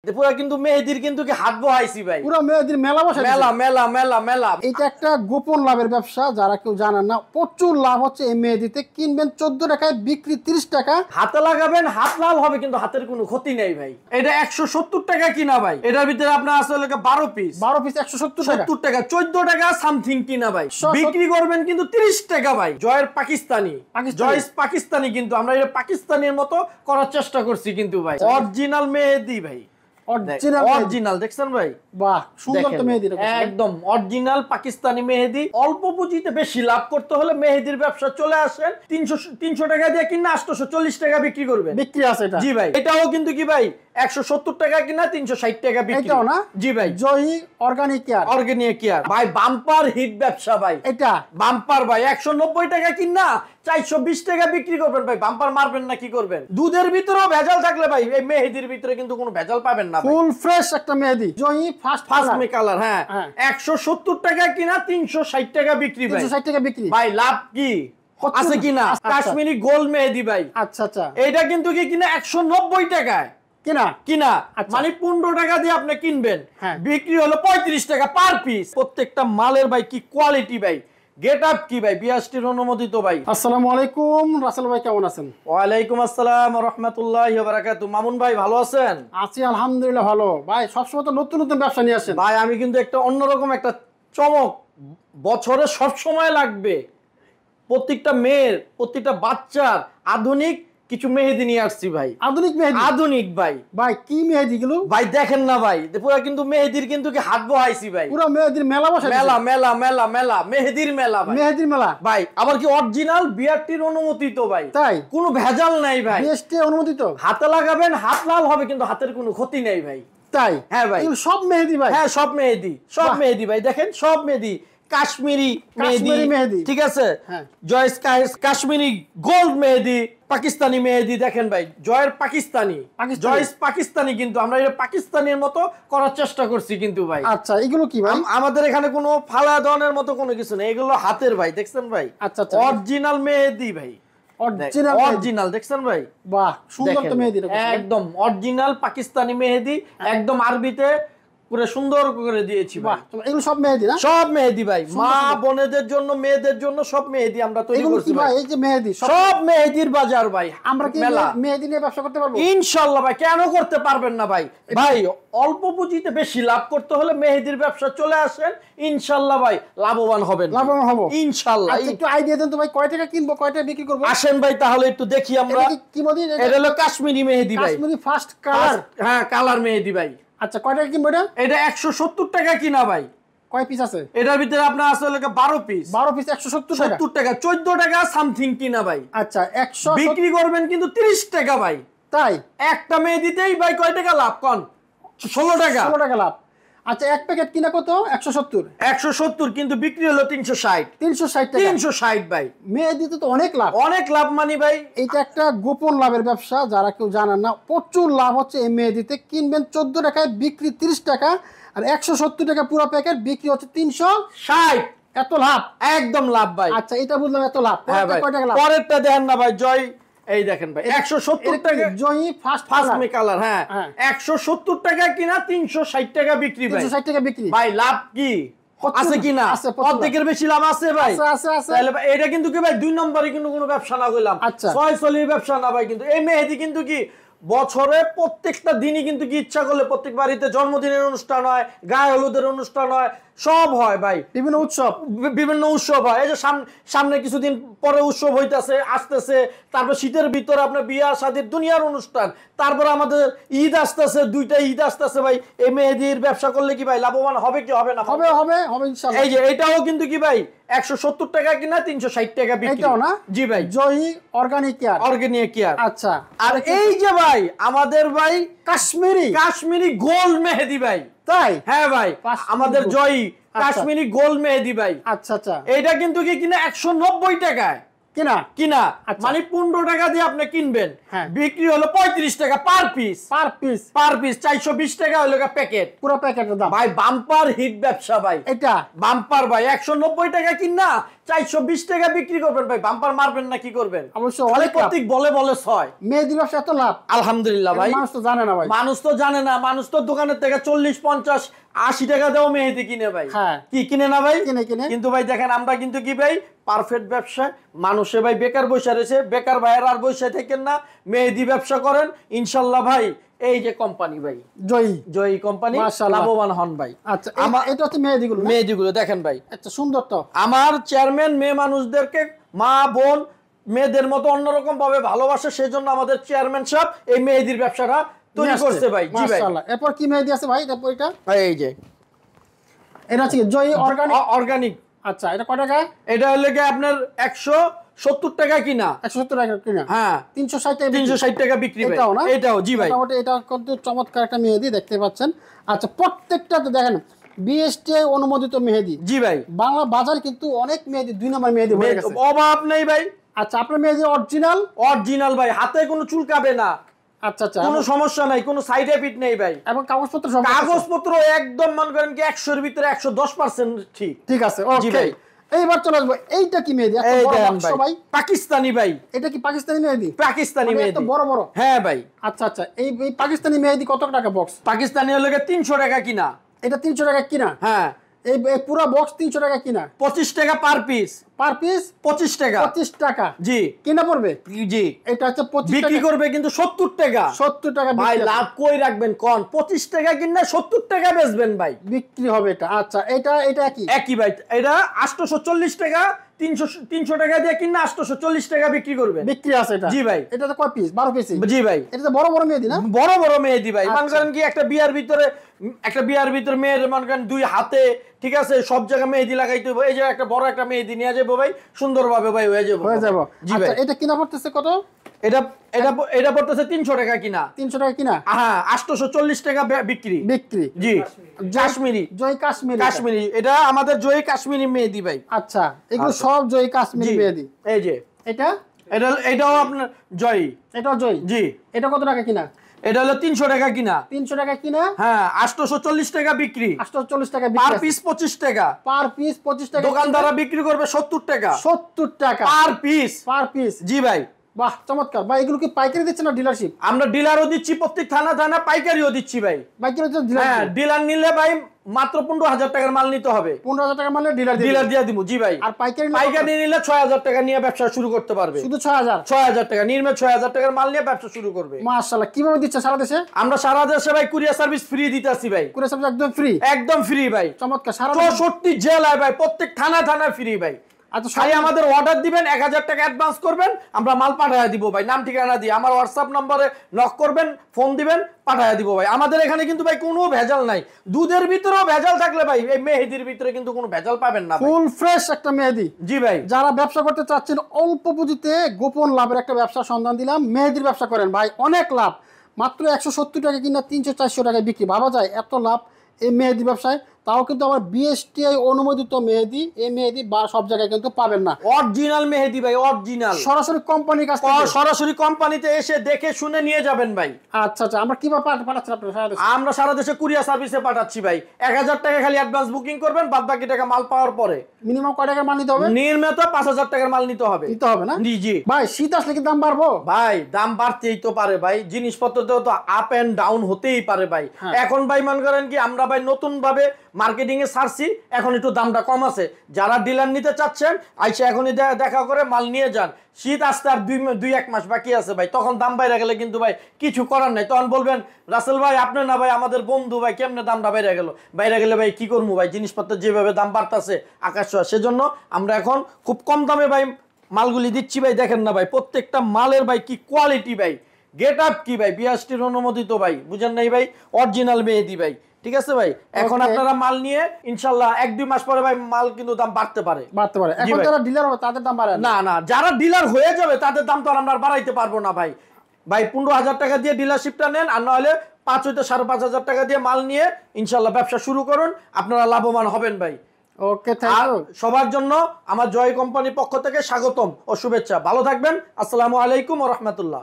পুরা কিন্তু মেহেদির কিন্তু কি হাত বহাইছি ভাই, পুরো মেহেদির মেলা বসে মেলা মেলা মেলা মেলা। এটা একটা গোপন লাভের ব্যবসা, যারা কেউ জানেন না। প্রচুর লাভ হচ্ছে এই মেহেদিতে। কিনবেন 14 টাকায়, বিক্রি 30 টাকা। হাতে লাগাবেন, হাত লাল হবে, কিন্তু হাতের কোনো ক্ষতি নেই ভাই। এটা 170 টাকা কিনা ভাই। এটার ভিতরে আপনার আসলে 12 পিস, 12 পিস 170 টাকা। 70 টাকা, 14 টাকা সামথিং কিনা ভাই। বিক্রি করবেন কিন্তু 30 টাকা ভাই। জয়ের পাকিস্তানি, জয়েস পাকিস্তানি, কিন্তু আমরা এটা পাকিস্তানের মতো করার চেষ্টা করছি কিন্তু ভাই। অরিজিনাল মেহেদি ভাই, অরিজিনাল দেখছেন ভাই। বাহ, সুন্দর তো মেহেদি, একদম অরিজিনাল পাকিস্তানি মেহেদি। অল্প পুঁজিতে বেশি লাভ করতে হলে মেহেদির ব্যবসা চলে আসেন। 300 টাকা দিয়ে কিনা 840 টাকা বিক্রি করবেন, বিক্রি আছে এটা। জি ভাই। এটাও কিন্তু কি ভাই 170 টাকা কিনা 360 টাকা বিক্রি। এটাও না? জি ভাই। জয়ী অর্গানিক কেয়ার, অর্গানিক কেয়ার ভাই, বাম্পার হিট ব্যবসা ভাই। এটা বাম্পার ভাই। 190 টাকা কিনা 420 টাকা বিক্রি করবেন ভাই। বাম্পার মারবেন না, কি করবেন? দুধের ভিতরেও ভেজাল থাকলে ভাই এই মেহেদির ভিতরে কিন্তু কোনো ভেজাল পাবেন না। ফুল ফ্রেশ একটা মেহেদি, জয়ী ফার্স্ট মে কালার। হ্যাঁ, 170 টাকা কিনা 360 টাকা বিক্রি ভাই। 360 টাকা বিক্রি ভাই, লাভ কি আছে কিনা? কাশ্মীরি গোল্ড মেহেদি ভাই। আচ্ছা আচ্ছা, এইটা কিন্তু কি কিনা 190 টাকায় কিনা, মানে 15 টাকা দিয়ে আপনি কিনবেন, বিক্রি হলো 35 টাকা পার পিস। প্রত্যেকটা মালের ভাই কি কোয়ালিটি ভাই, গেট আপ কি ভাই, বিএসটির অনুমোদিত ভাই। আসসালামু আলাইকুম রাসেল ভাই, কেমন আছেন? ওয়ালাইকুম আসসালাম ওয়া রাহমাতুল্লাহি ওয়া বারাকাতুহু। মামুন ভাই ভালো আছেন? আছি আলহামদুলিল্লাহ ভালো। ভাই সবসময় তো নতুন নতুন ব্যবসা নিয়ে আসেন ভাই। আমি কিন্তু একটা অন্যরকম একটা চমক বছরে সব সময় লাগবে। প্রত্যেকটা মেয়ের, প্রত্যেকটা বাচ্চার আধুনিক কিছু মেহেদি নিয়ে আসছি ভাই। আধুনিক মেহেদি? আধুনিক ভাই। ভাই কি মেহেদি গুলো ভাই দেখেন না ভাই, পুরো কিন্তু মেহেদির কিন্তু কি হাত বহাইছি ভাই। পুরো মেহেদির মেলা বসে, মেলা মেলা মেলা মেলা, মেহেদির মেলা ভাই। মেহেদির মেলা ভাই। আবার কি অরিজিনাল বিআরটির অনুমোদিত ভাই। তাই? কোনো ভেজাল নাই ভাই। বিএসটি অনুমোদিত। হাতে লাগাবেন, হাত লাল হবে, কিন্তু হাতের কোনো ক্ষতি নেই ভাই। তাই? হ্যাঁ ভাই। সব মেহেদি ভাই? হ্যাঁ, সব মেহেদি, সব মেহেদি ভাই। দেখেন সব মেহেদি, কাশ্মীরি মেহেদি, ঠিক আছে। জয়েস কাশ্মীরি গোল্ড মেহেদি, পাকিস্তানি মেহেদি। দেখেন ভাই, জয়ের পাকিস্তানি, জয়েস পাকিস্তানি, কিন্তু আমরা এটা পাকিস্তানের মতো করার চেষ্টা করছি কিন্তু ভাই। আচ্ছা, এগুলো কি ভাই? আমাদের এখানে কোনো ফালা ধরনের মতো কোনো কিছু নেই, এগুলো হাতের ভাই। দেখছেন ভাই? আচ্ছা আচ্ছা, অরিজিনাল মেহেদি ভাই, অরিজিনাল দেখছেন ভাই। বাহ, সুন্দর তো মেহেদি, একদম অরিজিনাল পাকিস্তানি মেহেদি, একদম আরবিতে পুরো সুন্দর করে দিয়েছি ভাই। এগুলো সব মেহেদি না? সব মেহেদি ভাই, মা বোনেদের জন্য, মেয়েদের জন্য সব মেহেদি আমরা তৈরি করছি ভাই। এই যে মেহেদি, সব মেহেদির বাজার ভাই। আমরা কি মেহেদি নিয়ে ব্যবসা করতে পারবো? ইনশাআল্লাহ ভাই, কেন করতে পারবেন না ভাই। ভাই অল্প পুঁজিতে বেশি লাভ করতে হলে মেহেদির ব্যবসা চলে আসেন। ইনশাআল্লাহ ভাই লাভবান হবেন, লাভবান হব ইনশাআল্লাহ। একটু আইডিয়া দেন তো ভাই, কয় টাকা কিনবো, কয় টাকা বিক্রি করবো? আসেন ভাই তাহলে একটু দেখি আমরা। কি বলি, এটা হলো কাশ্মীরি মেহেদি ভাই, কাশ্মীরি ফার্স্ট কালার। হ্যাঁ, কালার মেহেদি ভাই। আচ্ছা, কয় টাকা কিনবো এটা? এটা 170 টাকা কিনা ভাই। কয় পিস আছে এটার ভিতরে? আপনার আসলে 12 পিস। 12 পিস 170 টাকা। 14 টাকা সামথিং কিনা ভাই। আচ্ছা, 100 বিক্রি করবেন কিন্তু 30 টাকা ভাই। তাই? একটা মেহেদিতেই ভাই কয় টাকা লাভ কোন? 16 টাকা। 16 টাকা লাভ। আচ্ছা, এক প্যাকেট কিনা কত? 170। 170, কিন্তু বিক্রি হলো 360। 360 টাকা। 360 ভাই। মেহেদিতে তো অনেক লাভ। অনেক লাভ মানে ভাই, এটা একটা গোপন লাভের ব্যবসা, যারা কেউ জানেন না। প্রচুর লাভ হচ্ছে এই মেহেদিতে। কিনবেন 14 টাকায়, বিক্রি 30 টাকা। আর 170 টাকা পুরো প্যাকেট, বিক্রি হচ্ছে 360। এত লাভ, একদম লাভ ভাই। আচ্ছা, এটা বুঝলাম, এত লাভ। কয় টাকা লাভ? পরেরটা দেখেন না ভাই, জয়। এই দেখেন ভাই, 170 টাকা, জয়ী ফার্স্ট মে কালার। হ্যাঁ, 170 টাকা কিনা 360 টাকা বিক্রি ভাই। 360 টাকা বিক্রি। ভাই লাভ কি আছে কিনা? অর্ধেকের বেশি লাভ আছে ভাই। তাহলে এটা কিন্তু কি ভাই 2 নম্বরে কিন্তু কোনো ব্যবসা না কইলাম, 6 চলির ব্যবসা না ভাই। কিন্তু এই মেহেদি কিন্তু কি বছরে প্রত্যেকটা দিনই কিন্তু কি ইচ্ছা করলে প্রত্যেক বাড়িতে জন্মদিনের অনুষ্ঠান হয়, গায়ে হলুদের অনুষ্ঠান হয়, সব হয় ভাই। বিভিন্ন উৎসব হয়। এই যে সামনে কিছুদিন পরে উৎসব হইতেছে, আসতেছে। তারপর শীতের ভিতরে আপনার বিয়া শাদীর দুনিয়ার অনুষ্ঠান। তারপর আমাদের ঈদ আসতেছে, 2টা ঈদ আসতেছে ভাই। এই মেহেদির ব্যবসা করলে কি ভাই লাভবান হবে কি হবে না? হবে ইনশাআল্লাহ। এই যে এটাও কিন্তু কি ভাই 170 টাকা কিনা 360 টাকা বিক্রি। এটাও না? জি ভাই। জয়ী অর্গানিক কেয়ার। আচ্ছা, আর এই যে ভাই আমাদের ভাই কাশ্মীরি গোল্ড মেহেদি ভাই। তাই? হ্যাঁ ভাই, আমাদের জয়ী কাশ্মীরি গোল্ড মেহেদি ভাই। আচ্ছা আচ্ছা, এইটা কিন্তু কি কিনা 190 টাকায় কিনা, মানে 15 টাকা দিয়ে আপনি কিনবেন, বিক্রি হলো 35 টাকা পার পিস। 420 টাকা হলো প্যাকেট, পুরো প্যাকেটের দাম ভাই। বাম্পার হিট ব্যবসা ভাই, এটা বাম্পার ভাই। 190 টাকা কিনা 420 টাকা বিক্রি করবেন ভাই, বাম্পার মারবেন না কি করবেন? অবশ্যই অনেক প্রতীক বলে বলে 6 মেহেদি ব্যবসা এত লাভ আলহামদুলিল্লাহ ভাই। মানুষ তো জানে না ভাই, মানুষ তো জানে না, মানুষ তো দোকানের থেকে 40 50 80 টাকা দেও মেহেদি কিনে ভাই। কি কিনে না ভাই? কিনে। কিন্তু ভাই দেখেন আমরা কিন্তু কি ভাই পারফেক্ট ব্যবসা, মানুষে ভাই বেকার বসে রয়েছে, বেকার ভাইয়ের আর বসে থাকেন না, মেহেদি ব্যবসা করেন ইনশাল্লাহ ভাই। এই যে কোম্পানি ভাই জয়ী কোম্পানি, লাভবান হন ভাই। আচ্ছা এটা হচ্ছে মেহেদিগুলো দেখেন ভাই, আচ্ছা সুন্দর তো। আমার চেয়ারম্যান মেয়ে মানুষদেরকে মা বোন মেয়েদের মতো অন্যরকম ভাবে ভালোবাসে, সেজন্য আমাদের চেয়ারম্যান সাহেব এই মেহেদির ব্যবসাটা তৈরি করছে ভাই। জি ভাই। মাশাআল্লাহ। এরপর কি মেহেদি আছে ভাই? তারপর এটা এই যে এটা হচ্ছে জয়ী অর্গানিক। আচ্ছা এটা কত টাকা? এটা হলো কি আপনার 170 টাকা কিনা। 170 টাকা কিনা। হ্যাঁ 360 টাকা বিক্রি ভাই। এটাও জি ভাই। এটা কিন্তু চমৎকার একটা মেহেদি দেখতে পাচ্ছেন। আচ্ছা প্রত্যেকটা তো দেখেন বিএসটিআই অনুমোদিত মেহেদি। জি ভাই। বাংলা বাজার কিন্তু অনেক মেহেদি 2 নম্বর মেহেদি হয়ে গেছে, অভাব নেই ভাই। আচ্ছা আপনার মেহেদি অরিজিনাল ভাই, হাতে কোনো চুলকাবে না। আচ্ছা কোনো সমস্যা নাই, কোনো সাইড এফেক্ট নেই ভাই। এবং কাগজপত্র একদম মনে করেন কি 100 এর ভিতরে 110% ঠিক আছে। ওকে ভাই, এইবার চলে আসবো। এইটা কি মেহেদি? এত বড় বক্স ভাই, পাকিস্তানি ভাই। এটা কি পাকিস্তানি মেহেদি? পাকিস্তানি মেহেদি এত বড় বড়। হ্যাঁ ভাই। আচ্ছা এই পাকিস্তানি মেহেদি কত টাকা বক্স? পাকিস্তানি হলো 300 টাকা কিনা। এটা 300 টাকা কিনা? হ্যাঁ। এই পুরো বক্স 300 টাকা কিনা, 25 টাকা পার পিস। 25 টাকা। 25 টাকা জি কিনা পড়বে। জি এটা হচ্ছে 25 বিক্রি করবে কিন্তু 70 টাকা। 70 টাকা ভাই লাভ কই রাখবেন কোন? 25 টাকা কিনা 70 টাকা বেচবেন ভাই, বিক্রি হবে এটা। আচ্ছা এটা একই ভাই। এটা 840 টাকা, 300 টাকা দিয়ে কিনা 840 টাকা বিক্রি করবে। বিক্রি আছে এটা? জি ভাই। এটা তো কয় পিস? 12 পিস। জি ভাই। এটা তো বড় বড় মেহেদি না? বড় বড় মেহেদি ভাই। মনে করেন কি একটা বিয়ার ভিতরে মেয়ের মনে করেন 2 হাতে, ঠিক আছে, সব জায়গায় মেহেদি লাগাইতে হবে। এই যে একটা বড় একটা মেহেদি নিয়ে যাবো ভাই, সুন্দরভাবে ভাই হয়ে যাবো। জি ভাই। এটা কিনা পড়তেছে কত? এটা পড়তেছে 300 টাকা কিনা। 300 টাকা কিনা? হ্যাঁ 840 টাকা বিক্রি। জি কাশ্মীরি, জয় কাশ্মীরি। এটা আমাদের জয়ী কাশ্মীরি মেহেদি ভাই। আচ্ছা এগুলো সব জয়ী কাশ্মীরি মেহেদি। এই যে এটাও আপনার জয়ী। এটাও জয়ী। জি। এটা কত টাকা কিনা? এটা হলো 300 টাকা কিনা। 300 টাকা কিনা? হ্যাঁ 840 টাকা বিক্রি। 840 টাকা পার পিস 25 টাকা। পার পিস 25 টাকা। দোকানদাররা বিক্রি করবে 70 টাকা। 70 টাকা পার পিস। জি ভাই। বাহ চমৎকার ভাই। এগুলো কি পাইকারি দিচ্ছেন না ডিলারশিপ? আমরা ডিলারও দিচ্ছি, প্রত্যেক থানা পাইকারিও দিচ্ছি ভাই। হ্যাঁ ডিলার নিলে ভাই মাত্র 15,000 টাকার মাল নিতে হবে। 15,000 টাকার মাল ডিলার দিয়ে দিব। জি ভাই। আর পাইকারি নিলে 6,000 টাকা নিয়ে ব্যবসা শুরু করতে পারবে। শুধু 6,000 টাকা নির্মে 6,000 টাকার মাল নিয়ে ব্যবসা শুরু করবে। মাশাআল্লাহ। কিভাবে দিচ্ছে সারা দেশে? আমরা সারা দেশে ভাই কুরিয়ার সার্ভিস ফ্রি দিতেছি ভাই। কুরিয়ার সার্ভিস একদম ফ্রি ভাই। চমৎকার। সারা 64 জেলায় ভাই, প্রত্যেক থানা ফ্রি ভাই। আচ্ছা খালি আমাদের অর্ডার দিবেন, 1000 টাকা অ্যাডভান্স করবেন, আমরা মাল পাঠিয়ে দিব ভাই। নাম ঠিকানা দিয়ে আমার হোয়াটসঅ্যাপ নম্বরে নক করবেন, ফোন দিবেন, পাঠিয়ে দিব ভাই। আমাদের এখানে কিন্তু ভাই কোনো ভেজাল নাই। দুধের ভিতরেও ভেজাল থাকলে ভাই এই মেহেদির ভিতরে কিন্তু কোনো ভেজাল পাবেন না। ফুল ফ্রেশ একটা মেহেদি। জি ভাই। যারা ব্যবসা করতে চাচ্ছেন অল্প পুঁজিতে গোপন লাভের একটা ব্যবসা সন্ধান দিলাম। মেহেদির ব্যবসা করেন ভাই, অনেক লাভ। মাত্র 170 টাকা কিনা 300-400 টাকায় বিক্রি। ভাবা যায় এত লাভ এই মেহেদি ব্যবসায়। তাও কিন্তু আমার বিএসটিআই অনুমোদিত মেহেদি। এই মেহেদি সব জায়গায় কিন্তু পাবেন না। অরিজিনাল মেহেদি ভাই, অরিজিনাল। সরাসরি কোম্পানির কাছ থেকে, সরাসরি কোম্পানিতে এসে দেখে শুনে নিয়ে যাবেন ভাই। আচ্ছা আমরা কিভাবে পাঠাচ্ছেন আপনারা সারা দেশে? আমরা সারা দেশে কুরিয়ার সার্ভিসে পাঠাচ্ছি ভাই। 1000 টাকা খালি অ্যাডভান্স বুকিং করবেন, বাদ বাকি টাকা মাল পাওয়ার পরে। মিনিমাম কয় টাকার মাল নিতে হবে? নির্মিত 5000 টাকার মাল নিতে হবে না? জি ভাই। শীত আসলে কি দাম বাড়বো? ভাই দাম বাড়তেই তো পারে ভাই, জিনিসপত্র তো আপ এন্ড ডাউন হতেই পারে ভাই। এখন ভাই মনে করেন কি আমরা ভাই নতুন ভাবে মার্কেটিং এ ছাড়ছি, এখন একটু দামটা কম আছে। যারা ডিলার নিতে চাচ্ছেন আইসা এখনই দেখা করে মাল নিয়ে যান। শীত আসতে আর 2-1 মাস বাকি আছে ভাই, তখন দাম বাইরে গেলে কিন্তু ভাই কিছু করার নাই। তখন বলবেন রাসেল ভাই আপনি না ভাই আমাদের বন্ধু ভাই, কেমনে দামটা বাইরে গেলে ভাই কি করবো ভাই, জিনিসপত্রের যেভাবে দাম বাড়তেছে আকাশ ছোঁয়া। সেজন্য আমরা এখন খুব কম দামে ভাই মালগুলি দিচ্ছি ভাই। দেখেন না ভাই প্রত্যেকটা মালের ভাই কি কোয়ালিটি ভাই, গেট আপ কি ভাই, বিএসটির অনুমোদিত ভাই, বুঝেন নাই ভাই, অরিজিনাল মেহেদি ভাই। ঠিক আছে ভাই। এখন আপনারা মাল নিয়ে ইনশাআল্লাহ 1-2 মাস পরে ভাই মাল কিন্তু দাম বাড়তে পারে। এখন যারা ডিলার হবে তাদের দাম বাড়ে না, যারা ডিলার হয়ে যাবে তাদের দাম তো আমরা বাড়াইতে পারবো না ভাই। 15,000 টাকা দিয়ে ডিলারশিপটা নেন, আর না হলে 5,000-5,500 টাকা দিয়ে মাল নিয়ে ইনশাআল্লাহ ব্যবসা শুরু করুন, আপনারা লাভবান হবেন ভাই। ওকে, থ্যাংক ইউ। সবার জন্য আমার জয় কোম্পানির পক্ষ থেকে স্বাগতম ও শুভেচ্ছা। ভালো থাকবেন। আসসালামু আলাইকুম ওয়া রাহমাতুল্লাহ।